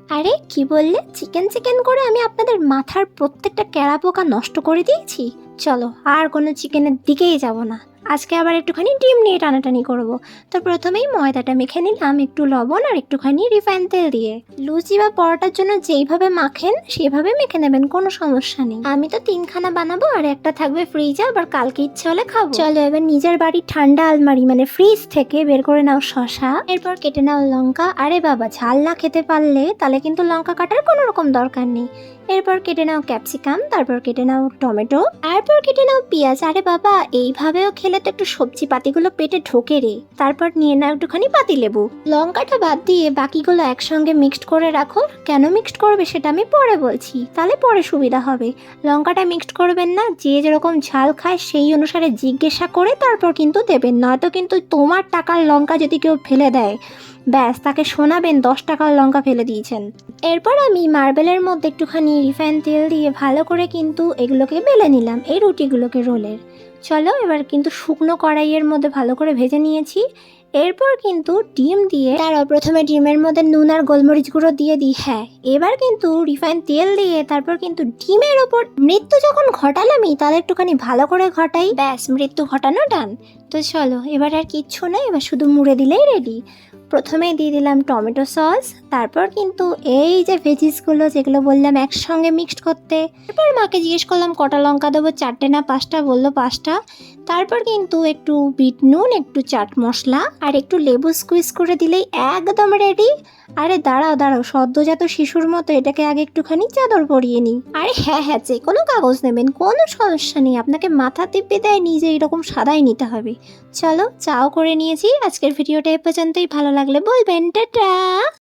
আরে কি বললে? চিকেন চিকেন করে আমি আপনাদের মাথার প্রত্যেকটা ক্যাড়া পোকা নষ্ট করে দিয়েছি? চলো আর কোনো চিকেনের দিকেই যাব না। আজকে আবার একটুখানি ডিম নিয়ে টানাটানি করব। তো প্রথমেই ময়দাটা মেখে নিলাম একটু লবণ আর একটুখানি রিফাইন তেল দিয়ে। লুচি বা পরোটার জন্য যেইভাবে মাখেন সেভাবে মেখে নেবেন, কোনো সমস্যা নেই। আমি তো 3খানা বানাবো আর একটা থাকবে ফ্রিজে, আবার কালকে ইচ্ছে হলে খাবো। চলো এবার নিজের বাড়ির ঠান্ডা আলমারি মানে ফ্রিজ থেকে বের করে নাও শসা, এরপর কেটে নাও লঙ্কা। আরে বাবা, ঝাল না খেতে পারলে তাহলে কিন্তু লঙ্কা কাটার কোনো রকম দরকার নেই। এরপর কেটে নাও ক্যাপসিকাম, তারপর কেটে নাও টমেটো, তারপর কেটে নাও পেঁয়াজ। আরে বাবা, এইভাবেও খেলে তো একটু সবজি পাতিগুলো পেটে ঢোকে রে। তারপর নিয়ে নাও একটুখানি পাতিলেবু। লঙ্কাটা বাদ দিয়ে বাকিগুলো একসঙ্গে মিক্সড করে রাখো। কেন মিক্সড করবে সেটা আমি পরে বলছি, তাহলে পরে সুবিধা হবে। লঙ্কাটা মিক্সড করবেন না, যে যেরকম ঝাল খায় সেই অনুসারে জিজ্ঞাসা করে তারপর কিন্তু দেবেন, নয়তো কিন্তু তোমার টাকার লঙ্কা যদি কেউ ফেলে দেয়, ব্যাস তাকে শোনাবেন 10 টাকার লঙ্কা ফেলে দিয়েছেন। এরপর আমি মার্বেলের মধ্যে একটুখানি রিফাইন তেল দিয়ে ভালো করে কিন্তু এগুলোকে বেলে নিলাম, এই রুটিগুলোকে রোলের। চলো এবার কিন্তু শুকনো কড়াইয়ের মধ্যে ভালো করে ভেজে নিয়েছি। এরপর কিন্তু ডিম দিয়ে, তারপর প্রথমে ডিমের মধ্যে নুন আর গোলমরিচ গুঁড়ো দিয়ে দিই। হ্যাঁ, এবার কিন্তু রিফাইন তেল দিয়ে তারপর কিন্তু ডিমের ওপর মৃত্যু যখন ঘটালামই তাহলে একটুখানি ভালো করে ঘটাই, ব্যাস মৃত্যু ঘটানো ডান। তো চলো এবার আর কিচ্ছু না, এবার শুধু মুড়ে দিলেই রেডি। প্রথমে দিয়ে দিলাম টমেটো সস, তারপর কিন্তু এই যে ভেজিসগুলো যেগুলো বললাম একসঙ্গে মিক্সড করতে। তারপর মাকে জিজ্ঞেস করলাম কটা লঙ্কা দেবো, 4টে না 5টা, বললো 5টা। তারপর কিন্তু একটু বিট নুন, একটু চাট মশলা আর একটু লেবু স্কুইজ করে দিলেই একদম রেডি। আরে দাঁড়াও দাঁড়াও, সদ্যজাত শিশুর মতো এটাকে আগে একটুখানি চাদর পরিয়ে নিই। আরে হ্যাঁ হ্যাঁ, যে কোনো কাগজ নেবেন, কোনো সমস্যা নেই, আপনাকে মাথা টিপে দেয় নিজে এরকম সাদাই নিতে হবে। চলো চাও করে নিয়েছি। আজকের ভিডিওটা এ পর্যন্তই, ভালো লাগলে বলবেন টাটা।